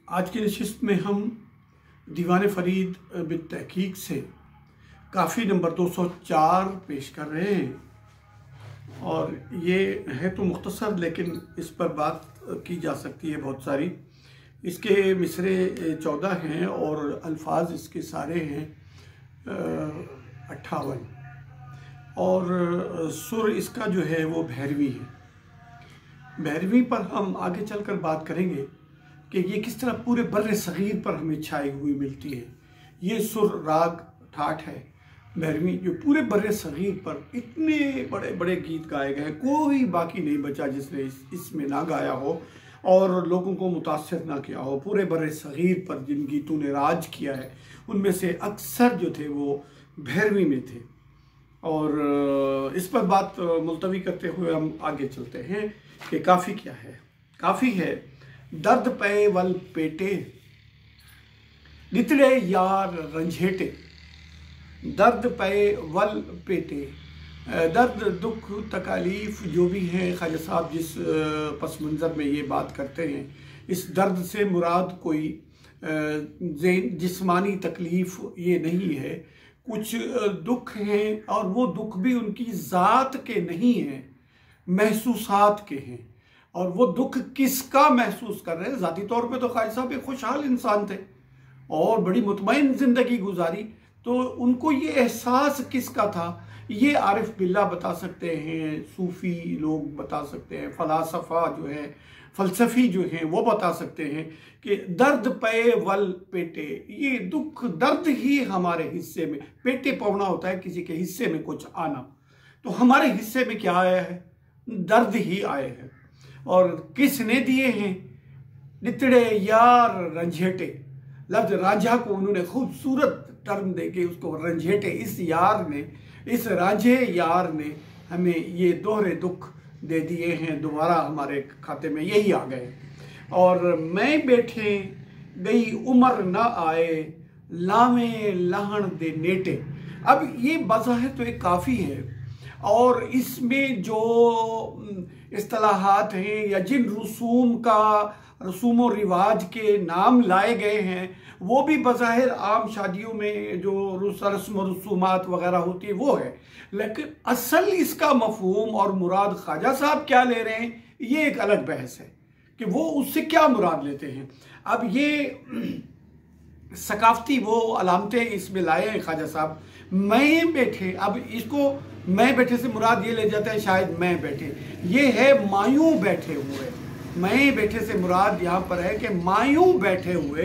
आज की नशिस्त में हम दीवान फरीद बिन तहकीक से काफ़ी नंबर 204 पेश कर रहे हैं और ये है तो मुख्तसर, लेकिन इस पर बात की जा सकती है बहुत सारी। इसके मिसरे 14 हैं और अल्फाज इसके सारे हैं 58 और सुर इसका जो है वो भैरवी है। भैरवी पर हम आगे चलकर बात करेंगे कि ये किस तरह पूरे बर्रे सगीर पर हमें छाई हुई मिलती है। ये सुर राग ठाठ है भैरवी, जो पूरे बर्रे सगीर पर इतने बड़े बड़े गीत गाए गए, कोई बाकी नहीं बचा जिसने इसमें ना गाया हो और लोगों को मुतासर ना किया हो। पूरे बर्रे सगीर पर जिन गीतों ने राज किया है उनमें से अक्सर जो थे वो भैरवी में थे। और इस पर बात मुलतवी करते हुए हम आगे चलते हैं कि काफ़ी क्या है। काफ़ी है दर्द पे वल पेटे नितड़े यार रंझेटे। दर्द पे वल पेटे, दर्द दुख तकालीफ जो भी है, ख्वाजा साहब जिस पस मंज़र में ये बात करते हैं, इस दर्द से मुराद कोई जिस्मानी तकलीफ़ ये नहीं है। कुछ दुख हैं और वो दुख भी उनकी ज़ात के नहीं हैं, महसूसात के हैं। और वो दुख किसका महसूस कर रहे हैं? ज़ाती तौर पे तो ख्वाजा साहब एक खुशहाल इंसान थे और बड़ी मुतमईन ज़िंदगी गुजारी, तो उनको ये एहसास किसका था ये आरिफ बिल्ला बता सकते हैं, सूफ़ी लोग बता सकते हैं, फ़लासफ़ा जो है, फ़लसफ़ी जो हैं वो बता सकते हैं कि दर्द पे वल पेटे, ये दुख दर्द ही हमारे हिस्से में, पेटे पवना होता है किसी के हिस्से में कुछ आना, तो हमारे हिस्से में क्या आया है? दर्द ही आए हैं। और किसने दिए हैं? नितड़े यार रंझेटे। लफ्ज रांझा को उन्होंने खूबसूरत टर्म देके उसको रंझेटे, इस यार ने, इस रांझे यार ने हमें ये दोहरे दुख दे दिए हैं, दोबारा हमारे खाते में यही आ गए। और मैं बैठे गई उम्र ना आए, लावे लहण दे नेटे। अब ये बज़ाहिर तो एक काफ़ी है और इसमें जो इस्तिलाहात हैं या जिन रसूम व रिवाज के नाम लाए गए हैं वो भी बज़ाहिर आम शादियों में जो रस्म व रसूमात वगैरह होती है वो है, लेकिन असल इसका मफहूम और मुराद ख्वाजा साहब क्या ले रहे हैं ये एक अलग बहस है कि वो उससे क्या मुराद लेते हैं। अब ये सकाफती वो अलामतें इसमें लाए हैं ख्वाजा साहब। मैं बैठे, अब इसको मैं बैठे से मुराद ये ले जाता है शायद मैं बैठे, ये है मायूं बैठे हुए। मैं बैठे से मुराद यहाँ पर है कि मायूं बैठे हुए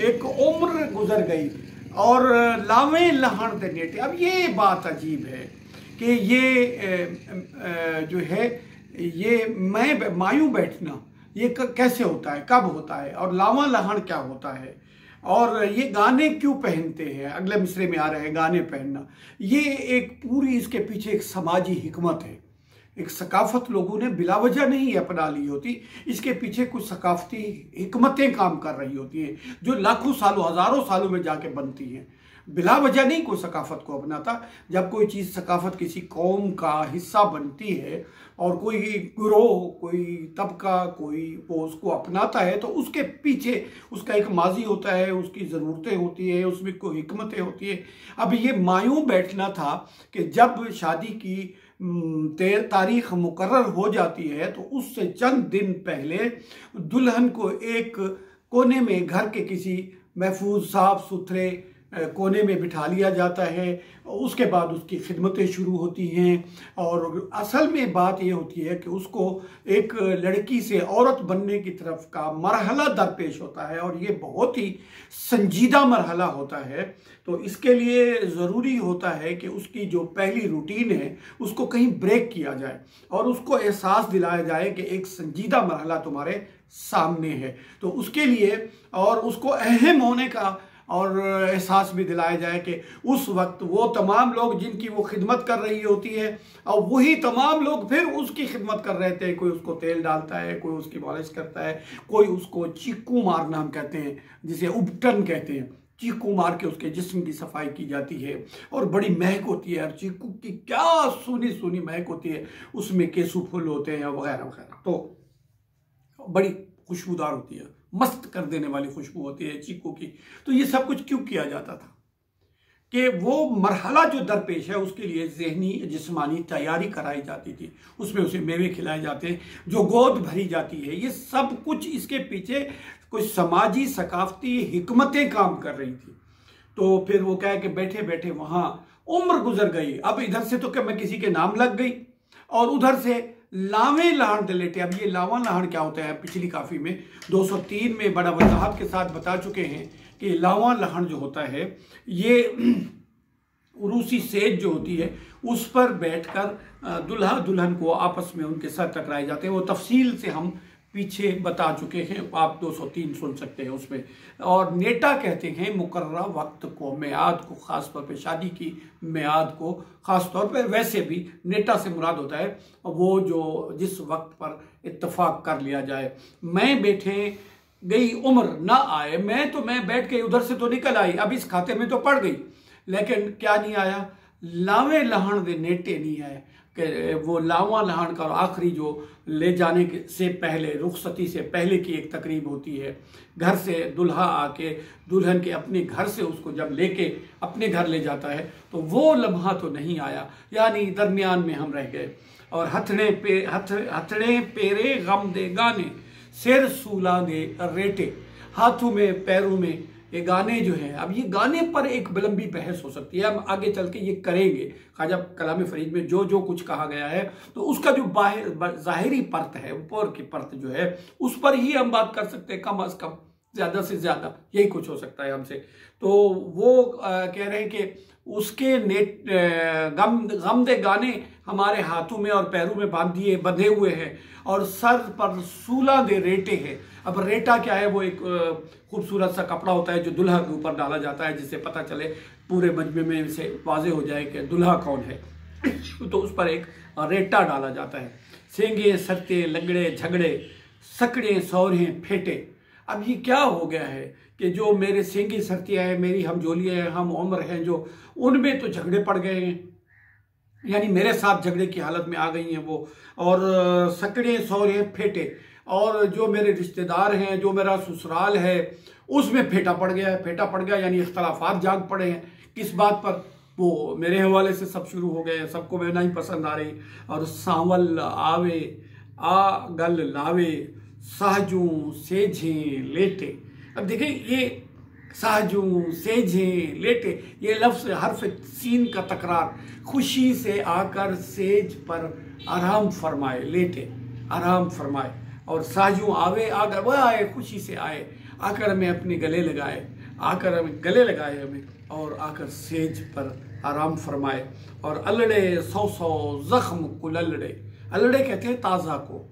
एक उम्र गुजर गई और लावे लहण दे नेटे। अब ये बात अजीब है कि ये जो है ये मैं मायूं बैठना ये कैसे होता है, कब होता है, और लावा लहण क्या होता है, और ये गाने क्यों पहनते हैं? अगले मिसरे में आ रहे हैं गाने पहनना। ये एक पूरी इसके पीछे एक समाजी हिकमत है, एक सकाफत लोगों ने बिलावजह नहीं अपना ली होती, इसके पीछे कुछ सकाफती हिकमतें काम कर रही होती हैं जो लाखों सालों हज़ारों सालों में जाके बनती हैं। बिला वजह नहीं कोई सकाफत को अपनाता। जब कोई चीज़ सकाफत किसी कौम का हिस्सा बनती है और कोई ग्रोह, कोई तबका, कोई वो उसको अपनाता है तो उसके पीछे उसका एक माजी होता है, उसकी ज़रूरतें होती है, उसमें कोई हिकमतें होती है। अब ये मायूं बैठना था कि जब शादी की तारीख मुकर्रर हो जाती है तो उससे चंद दिन पहले दुल्हन को एक कोने में, घर के किसी महफूज साफ सुथरे कोने में बिठा लिया जाता है, उसके बाद उसकी खिदमतें शुरू होती हैं। और असल में बात यह होती है कि उसको एक लड़की से औरत बनने की तरफ का मरहला दरपेश होता है और ये बहुत ही संजीदा मरहला होता है। तो इसके लिए ज़रूरी होता है कि उसकी जो पहली रूटीन है उसको कहीं ब्रेक किया जाए और उसको एहसास दिलाया जाए कि एक संजीदा मरहला तुम्हारे सामने है। तो उसके लिए और उसको अहम होने का और एहसास भी दिलाया जाए कि उस वक्त वो तमाम लोग जिनकी वो खिदमत कर रही होती है और वही तमाम लोग फिर उसकी खिदमत कर रहे थे। कोई उसको तेल डालता है, कोई उसकी मालिश करता है, कोई उसको चीकू मारना हम कहते हैं, जिसे उबटन कहते हैं, चीकू मार के उसके जिस्म की सफाई की जाती है और बड़ी महक होती है। और चीकू की क्या सूनी सूनी महक होती है, उसमें केसू फूल होते हैं वगैरह वगैरह, तो बड़ी खुशबूदार होती है, मस्त कर देने वाली खुशबू होती है चीकू की। तो ये सब कुछ क्यों किया जाता था कि वो मरहला जो दरपेश है उसके लिए ज़हनी जिस्मानी तैयारी कराई जाती थी, उसमें उसे मेवे खिलाए जाते, जो गोद भरी जाती है। ये सब कुछ इसके पीछे कुछ समाजी सकाफती हिकमतें काम कर रही थी। तो फिर वो कहे कि बैठे बैठे वहाँ उम्र गुजर गई, अब इधर से तो क्या मैं किसी के नाम लग गई और उधर से लावे लहण दे लेटे। अब ये लावा लहण क्या होता है, पिछली काफ़ी में 203 में बड़ा वजाहत के साथ बता चुके हैं कि लावा लहण जो होता है ये रूसी सेज जो होती है उस पर बैठकर दुल्हा दुल्हन को आपस में उनके सर टकराए जाते हैं। वो तफसील से हम पीछे बता चुके हैं, आप 203 सुन सकते हैं उसमें। और नेटा कहते हैं मुकर्ररा वक्त को, मियाद को, ख़ास तौर पे शादी की मियाद को ख़ास तौर पे। वैसे भी नेटा से मुराद होता है वो जो जिस वक्त पर इत्तफाक कर लिया जाए। मैं बैठे गई उम्र ना आए, मैं बैठ गई, उधर से तो निकल आई, अब इस खाते में तो पड़ गई, लेकिन क्या नहीं आया, लावे लहण दे नेटे नहीं आए। कि वो लावा लहण का आखिरी जो ले जाने से पहले, रुखसती से पहले की एक तकरीब होती है, घर से दुल्हा आके दुल्हन के अपने घर से उसको जब लेके अपने घर ले जाता है, तो वो लम्हा तो नहीं आया, यानी दरमियान में हम रह गए। और हथड़े पेरे गम दे गाने, सिर सूला दे रेटे, हाथों में पैरों में ये गाने जो हैं। अब ये गाने पर एक लंबी बहस हो सकती है, हम आगे चल के ये करेंगे। ख्वाजा कलाम फरीद में जो जो कुछ कहा गया है तो उसका जो ज़ाहिरी परत है, ऊपर की परत जो है उस पर ही हम बात कर सकते हैं, कम अज़ कम, ज़्यादा से ज़्यादा यही कुछ हो सकता है हमसे। तो वो कह रहे हैं कि उसके गम दे गाने हमारे हाथों में और पैरों में बंधे हुए हैं और सर पर सूला दे रेटे हैं। अब रेटा क्या है, वो एक खूबसूरत सा कपड़ा होता है जो दुल्हा के ऊपर डाला जाता है, जिससे पता चले पूरे मजमे में से वाजे हो जाए कि दुल्हा कौन है। तो उस पर एक रेटा डाला जाता है। सेंगे सरते लगड़े झगड़े, सकड़े सौरे फेटे। अब ये क्या हो गया है कि जो मेरे सेंगी सरतियाँ हैं, मेरी हमजोलियाँ हैं, हम उम्र हैं जो, उनमें तो झगड़े पड़ गए हैं, यानी मेरे साथ झगड़े की हालत में आ गई हैं वो। और सकड़े सौरे फेटे, और जो मेरे रिश्तेदार हैं, जो मेरा ससुराल है, उसमें फेटा पड़ गया है। फेटा पड़ गया यानी इख्तलाफात जाग पड़े हैं। किस बात पर, वो मेरे हवाले से सब शुरू हो गए, सबको मैं नहीं पसंद आ रही। और सांवल आवे आ गल लावे, सहजू सेझे लेटे। अब देखिए ये सहजू सेझे लेटे, ये लफ्ज़ हर्फ सीन का तकरार, खुशी से आकर सेज पर आराम फरमाए, लेटे आराम फरमाए। और साजू आवे, आकर वह आए, खुशी से आए, आकर हमें अपने गले लगाए, आकर हमें गले लगाए हमें, और आकर सेज पर आराम फरमाए। और अल्लड़े सौ सौ जख्म कुलल्लड़े, अल्लड़े कहते हैं ताज़ा को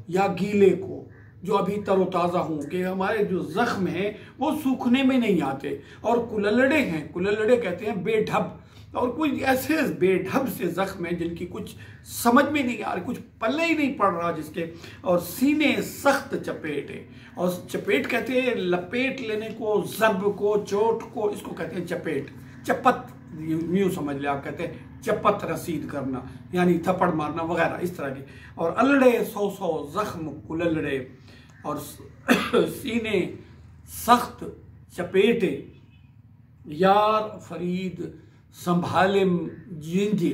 या गीले को, जो अभी तरोताज़ा हों, कि हमारे जो ज़ख्म हैं वो सूखने में नहीं आते। और कुलल्लड़े हैं, कुलल्लड़े कहते हैं बेढब, और कोई ऐसे बेढब से जख्म है जिनकी कुछ समझ में नहीं आ रही, कुछ पल्ले ही नहीं पड़ रहा जिसके। और सीने सख्त चपेटे, और चपेट कहते हैं लपेट लेने को, जब को, चोट को, इसको कहते हैं चपेट, चपत, यूँ समझ ले आप, कहते हैं चपत रसीद करना, यानी थप्पड़ मारना वगैरह इस तरह की। और अल्लड़े सौ सौ जख्म कुलल्लड़े, और सीने सख्त चपेटे, यार फरीद संभालिम जींजे,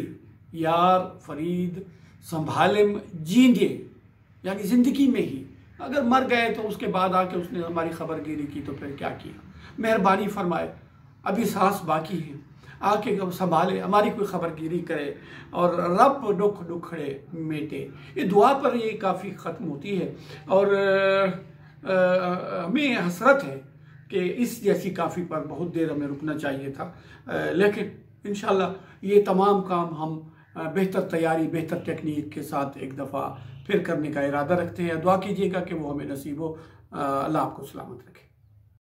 यार फरीद संभालिम जींजे, यानी ज़िंदगी में ही अगर मर गए तो उसके बाद आके उसने हमारी खबरगिरी की तो फिर क्या किया। मेहरबानी फरमाए, अभी सांस बाकी है, आके संभाले, हमारी कोई खबरगिरी करे, और रब दुख दुखड़े मेटे। ये दुआ पर ये काफ़ी ख़त्म होती है। और हमें हसरत है कि इस जैसी काफ़ी पर बहुत देर हमें रुकना चाहिए था, लेकिन इंशाल्लाह ये तमाम काम हम बेहतर तैयारी, बेहतर टेक्निक के साथ एक दफ़ा फिर करने का इरादा रखते हैं। दुआ कीजिएगा कि वो हमें नसीब हो। अल्लाह आपको सलामत रखे।